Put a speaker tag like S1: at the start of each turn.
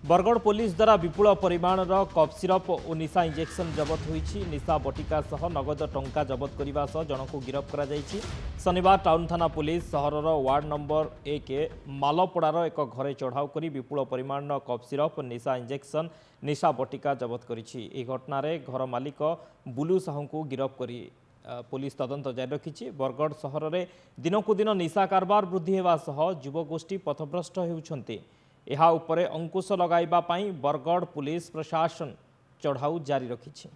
S1: Bargarh police द्वारा विपुल परिमाणर cough syrup और निशा injection जबत होईछि। निशा बटिका सह नगद टंका जबत करने सह जनक गिरफ करा जायछि। शनिवार टाउन थाना पुलिस सहरर वार्ड नंबर 1 मालपड़ार एक घरे चढ़ाऊ कर विपुल परिमाणर कफ सिरप निशा इंजेक्शन निशा बटिका जबत करिछि। एही घटनारे घर मालिक बुलू साहू को गिरफ करी पुलिस तदंत जारी रखिछि। बरगढ़ सहर में दिनकु दिन निशा कारबार वृद्धि होगा सह युवगोष्ठी पथभ्रष्ट होउछन्ति। एहा उपरे अंकुश लगाइबा पाई बरगढ़ पुलिस प्रशासन चढ़ाऊ जारी रखिछि।